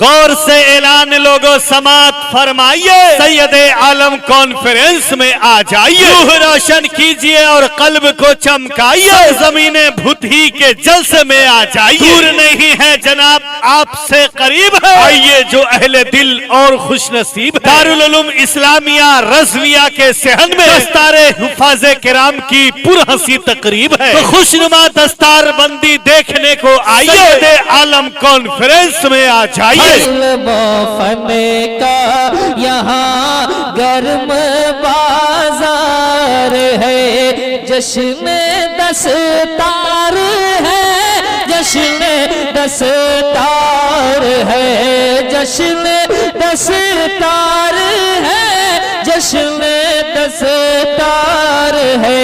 غور سے اعلان لوگوں سماعت فرمائیے، سید عالم کانفرنس میں آ جائیے، روح روشن کیجئے اور قلب کو چمکائیے، زمین بھوتہی کے جلسے میں آ جائیے، دور نہیں ہے جناب آپ سے قریب ہے، آئیے جو اہل دل اور خوش نصیب ہے، دارالعلوم اسلامیہ رضویہ کے صحن میں دستار حفاظ کرام کی پرہنسی تقریب ہے، تو خوشنما دستار بندی دیکھنے کو آئیے، سید عالم کانفرنس میں آ جائیے۔ علم و فن کا یہاں گرم بازار ہے، جشن دستار ہے، جشن دستار ہے، جشن دستار ہے، جشن دستار ہے۔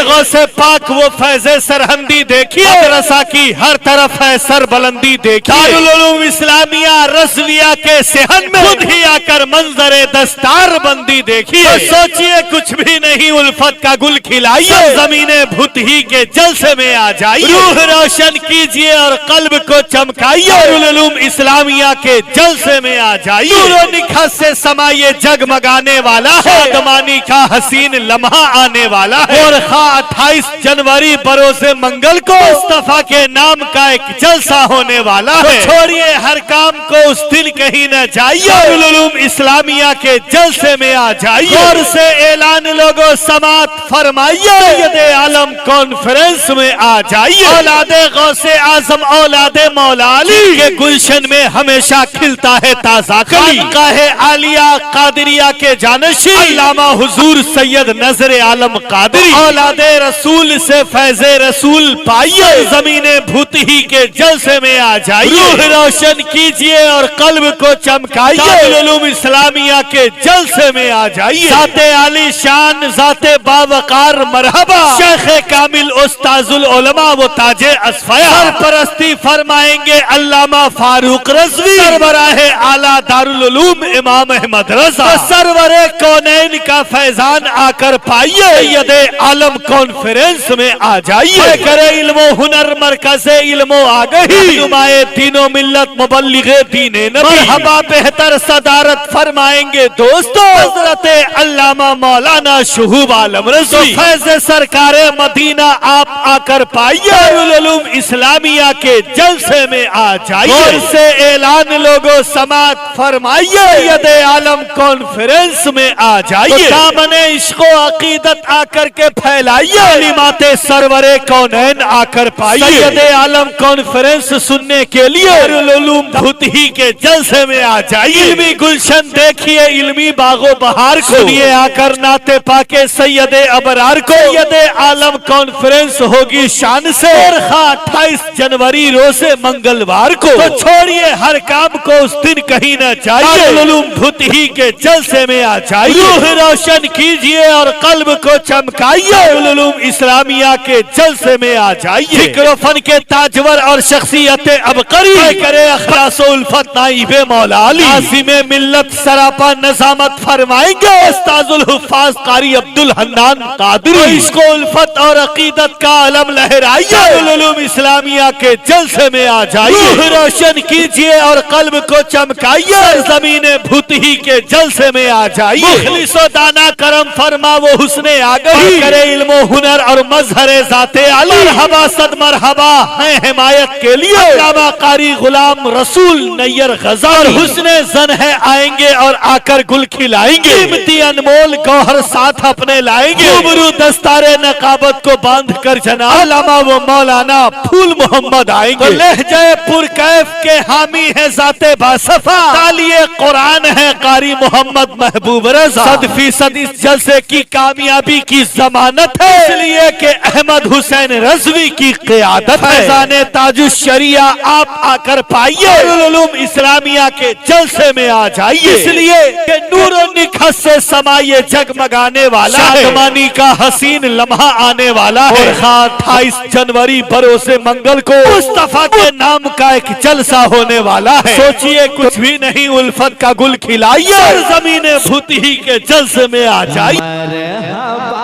غوث پاک وہ فیض سرہندی دیکھیے، مدرسہ کی ہر طرف ہے سر بلندی دیکھیے، دارالعلوم اسلامیہ رضویہ کے صحن میں خود ہی آ کر منظر دستار بندی دیکھیے، سوچئے کچھ بھی نہیں الفت کا گل کھلائیے، زمین بھوتہی کے جلسے میں آ جائیے، روح روشن کیجئے اور قلب کو چمکائیے، دارالعلوم اسلامیہ کے جلسے میں آ جائیے، نور و نکھت سے سمائے جگمگانے والا ہے، شادمانی کا حسین لمحہ آنے والا ہے، اور 28 جنوری بروز منگل کو مصطفیٰ کے نام کا ایک جلسہ ہونے والا ہے، چھوڑیے ہر کام کو اس دن کہیں نہ جائیے، دارالعلوم اسلامیہ کے جلسے میں آ جائیے، غور سے اعلان لوگوں سماعت فرمائیے، سید عالم کانفرنس میں آ جائیے، اولاد غوث اعظم اولاد مولا علی کے گلشن میں ہمیشہ کھلتا ہے تازہ کلی، خانقاہ عالیہ قادریہ کے جانشین علامہ حضور سید نذر عالم قادری، اولاد رسول سے فیض رسول پائیے، زمین بھوتہی کے جلسے میں آ جائیے، روح روشن کیجئے اور قلب کو چمکائیے، دارالعلوم اسلامیہ کے جلسے میں آ جائیے، ذات عالی شان ذات باوقار مرحبا، شیخ کامل استاذ العلماء و تاج اصفیاء، سرپرستی فرمائیں گے علامہ فاروق رضوی، سربراہ اعلیٰ دارالعلوم امام احمد رضا، سرور کونین کا فیضان آ کر پائیے، سید عالم کانفرنس میں آ جائیے، کرے علم و ہنر مرکز علم و آگہی، نمائے دین و ملت مبلغ دین نبی، مرحبا بہتر صدارت فرمائیں گے دوستو حضرت علامہ مولانا شہوب عالم رضوی، فیض سرکار مدینہ آپ آ کر پائیے، دارالعلوم اسلامیہ کے جلسے میں آ جائیے، غور سے اعلان لوگوں سماعت فرمائیے، سید عالم کانفرنس میں آ جائیے، دامن عشق و عقیدت آ کر کے پھیلائیے، کلمات سرور کونین آ کر پائیے، سید عالم کانفرنس سننے کے لیے دارالعلوم بھوتہی کے جلسے میں آ جائیے، علمی گلشن دیکھیے علمی باغ و بہار کو، سنیے آ کر نعت پاک سید ابرار کو، سید عالم کانفرنس ہوگی شان سے، 28 جنوری روز منگلوار کو، تو چھوڑیے ہر کام کو اس دن کہیں نہ جائیے، دارالعلوم بھوتہی کے جلسے میں آ جائیے، روح روشن کیجئے اور قلب کو چمکائیے، دارالعلوم اسلامیہ کے جلسے میں آ جائیے، فکر و فن کے تاجور اور شخصیت عبقری، کرے اخلاص و الفت نائب مولا علی، عظیم ملت سراپا نظامت فرمائیں گے استاذ الحفاظ قاری عبدالحنان قادری، عشق و الفت اور عقیدت کا علم لہرائیے، دارالعلوم اسلامیہ کے جلسے میں آ جائیے، روح روشن کیجئے اور قلب کو چمکائیے، زمین بھوتہی کے جلسے میں آ جائیے، مخلص و دانا کرم فرما وہ حسن آگہی، کرے علم و ہنر اور مظہر ذات عالی، مرحبا صد مرحبا ہیں حمایت کے لیے علامہ قاری غلام رسول نیر غزالی، حسن زن ہے آئیں گے اور آ کر گل کھلائیں گے، قیمتی انمول گوہر ساتھ اپنے لائیں گے، روبرو دستار نقابت کو باندھ کر جناب علامہ و مولانا پھول محمد آئیں گے، لہجہ پرکیف کے حامی ہے ذات باصفا، تالی قرآن ہے قاری محمد محبوب رضا، 100% اس جلسے کی کامیابی کی ضمانت ہے، اس لیے کہ احمد حسین رضوی کی قیادت ہے، فیضان تاج الشریعہ آپ آ کر پائیے، دارالعلوم اسلامیہ کے جلسے میں آ جائیے، اس لیے کہ نور و نکھت سے سمائے جگمگانے والا ہے، شادمانی کا حسین لمحہ آنے والا ہے، 28 جنوری بروز منگل کو مصطفیٰ کے نام کا ایک جلسہ ہونے والا ہے، سوچئے کچھ بھی نہیں الفت کا گل کھلائیے، زمین بھوتہی کے جلسے میں آ جائیے، مرحبا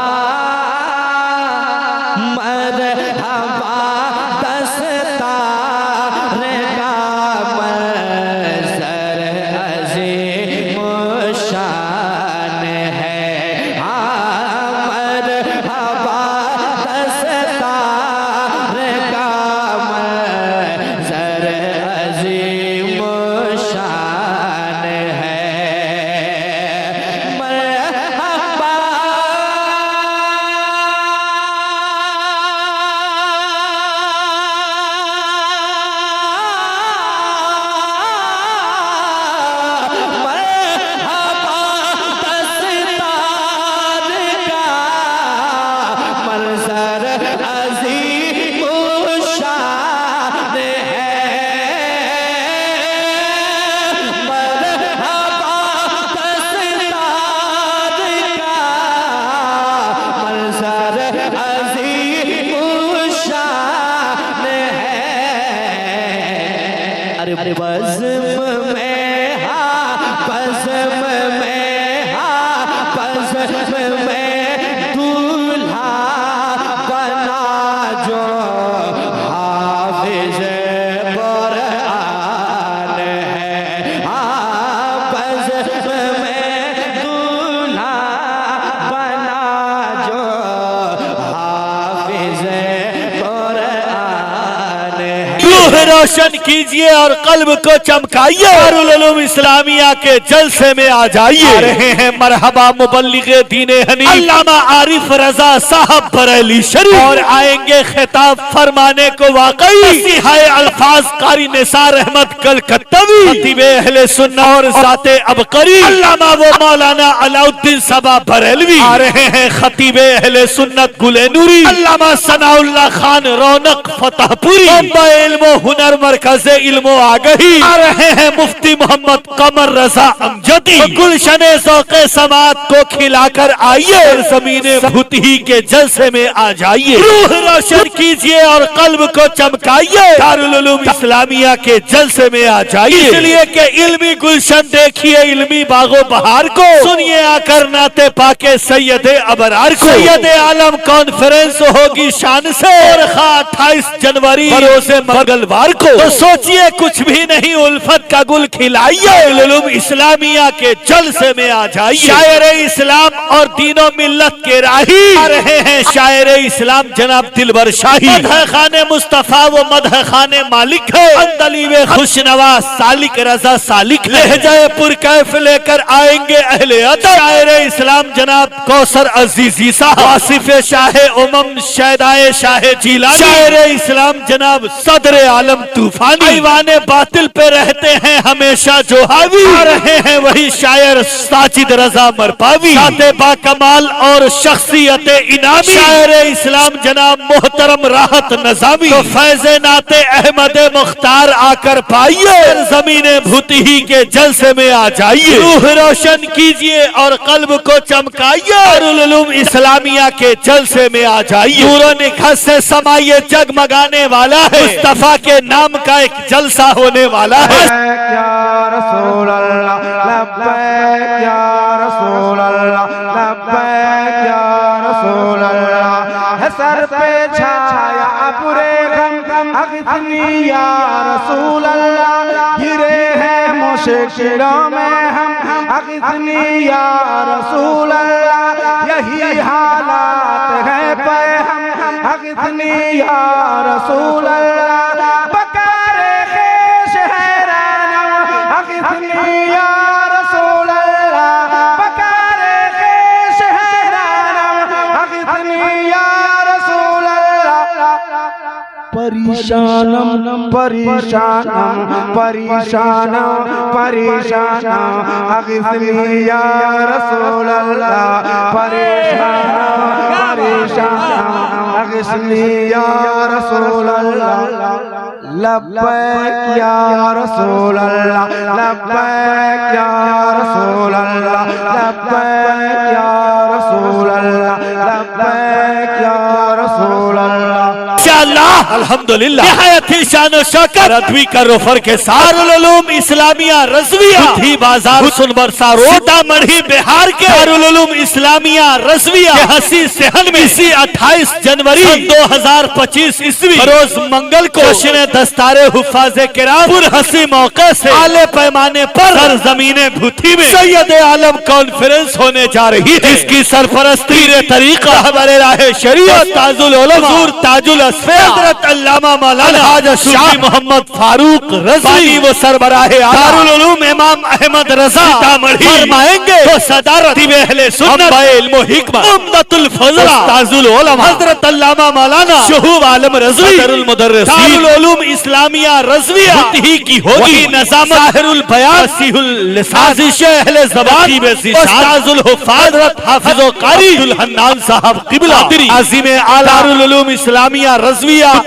مرحبا دستار کا بزم میں ہاں بزم میں ہاں بزم میں دولہا بنا جو حافظ قرآن ہے ہاں بزم میں دولہا بنا جو حافظ قرآن ہے روح روشن کیجئے اور قلب کو چمکائیے، دارالعلوم اسلامیہ کے جلسے میں آ جائیے۔ آ رہے ہیں مرحبا مبلغ دین حنیف علامہ عارف رضا صاحب بریلی شریف، اور آئیں گے خطاب فرمانے کو واقعی مسیحہ الفاظ قاری نثار احمد کلکتوی، خطیب اہل سنت اور ذات عبقری علامہ و مولانا علاء الدین صبا بریلوی۔ آ رہے ہیں خطیب اہل سنت گل نوری علامہ ثناء اللہ خان رونق فتح پوری، بمبئی علم و ہنر مرکز علم و آگہی۔ آ رہے ہیں مفتی محمد قمر رضا امجدی، گلشن ذوق سماعت کو کھلا کر آئیے، زمین بھوتہی کے جلسے میں آ جائیے، روح روشن کیجئے اور قلب کو چمکائیے، دارالعلوم اسلامیہ کے جلسے میں آ جائیے، اس لیے کہ علمی گلشن دیکھیے علمی باغ و بہار کو، سنیے آ کر نعت پاک سید ابرار کو۔ سید عالم کانفرنس ہوگی شان سے، اور 28 جنوری بروز منگلوار کو، تو سوچئے کچھ بھی نہیں الفت کا گل کھلائیے، علوم اسلامیہ کے جلسے میں آ جائیے۔ شاعر اسلام اور دین و ملت کے راہی آ رہے ہیں شاعر اسلام جناب دلبر شاہی، مدح خان مصطفیٰ و مدح خان مالک ہے، اندلیب خوشنوا سالک رضا سالک، لہجہ پر کیف لے کر آئیں گے اہل ادب، شاعر اسلام جناب کوثر عزیزی صاحب، واصف شاہ امم شیدائے شاہ جیلانی، شاعر اسلام جناب صدر عالم طوفانی، ایوان باطل پہ رہتے ہیں ہمیشہ جو حاوی، آ رہے ہیں وہی شاعر ساجد رضا مرپاوی، ذات با کمال اور شخصیت انعامی، شاعر اسلام جناب محترم راحت نظامی، تو فیض نعت احمد مختار آ کر پائیے، زمین بھوتہی کے جلسے میں آ جائیے، روح روشن کیجئے اور قلب کو چمکائیے، دارالعلوم اسلامیہ کے جلسے میں آ جائیے، نور و نکھت سے سمائیے جگمگانے والا ہے، مصطفیٰ کے نام کا ایک جلسہ ہونے والا ہے۔ یا رسول اللہ لبیک یا رسول اللہ لبیک یا رسول اللہ، ہے سر پہ چھایا ابر غم اغثنی یا رسول اللہ، گرے ہیں مشکلوں میں ہم اغثنی یا رسول اللہ، یہی حالات ہیں پہ ہم اغثنی یا رسول اللہ، پریشانم پریشانم پریشانم پریشانم اغثنی یا رسول اللہ، پریشانم پریشانم اغثنی یا رسول اللہ، لبیک یا رسول اللہ لبیک یا رسول اللہ لبیک یا رسول اللہ لبیک یا رسول اللہ۔ انشاءاللہ الحمدللہ نہایت ہی شان و شوکت ادوی کا روفر کے ساتھ دارالعلوم اسلامیہ رضویہ بدھی بازار حسن برسا روڈ سیتامڑھی بہار کے دارالعلوم اسلامیہ رضویہ کے ہسی صحن میں اسی 28 جنوری 2025 عیسوی بروز منگل کو جشن دستار حفاظ کرام پر ہسی موقع سے اعلی پیمانے پر سرزمین بھوتھی میں سید عالم کانفرنس ہونے جا رہی ہے، جس کی سرپرستی طریقہ رہبر راہ شریعت تاج العلماء حضور تاج الاسفیاء حضرت علامہ مولانا حاج شاہ محمد فاروق رضوی و سربراہ دارالعلوم امام احمد رضا سیتامڑھی فرمائیں گے، وہ صدارت طب اہل سنت علم و حکمت عمدۃ الفضلاء تاج العلماء حضرت علامہ مولانا شہوب عالم رضوی صدر المدرسین دارالعلوم اسلامیہ رضویہ بھوتہی کی ہوگی، نظامت ظاہر البیان فصیح اللسان سازش اہل زبان استاذ الحفاظ حضرت حافظ و قاری عبدالحنان صاحب قبلہ عظیم اعلی دارالعلوم اسلامیہ رضویہ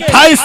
28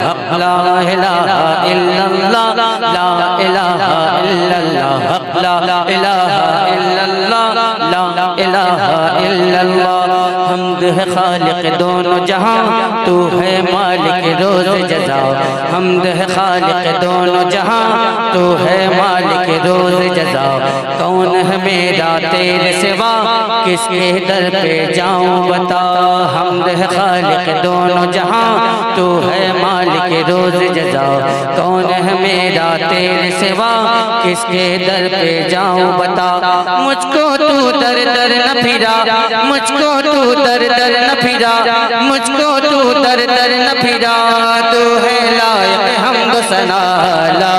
لا إله إلا الله لا إله إلا الله لا إله إلا الله لا إله إلا الله حمد ہے خالق دونوں جہاں تو ہے مالک روز جزا حمد ہے خالق دونوں جہاں تو ہے مالک روز جزا کون ہے میرا تیرے سوا کس کے در پہ جاؤں بتا حمد ہے خالق دونوں جہاں تو ہے مالک روز جزا کون ہے میرا تیرے سوا کس کے در پہ جاؤں بتا مجھ کو تو در در نہ پھرا مجھ کو تو در در نہ پھرا مجھ کو تو در در نہ پھرا تو ہے لائق حمد و ثنا لا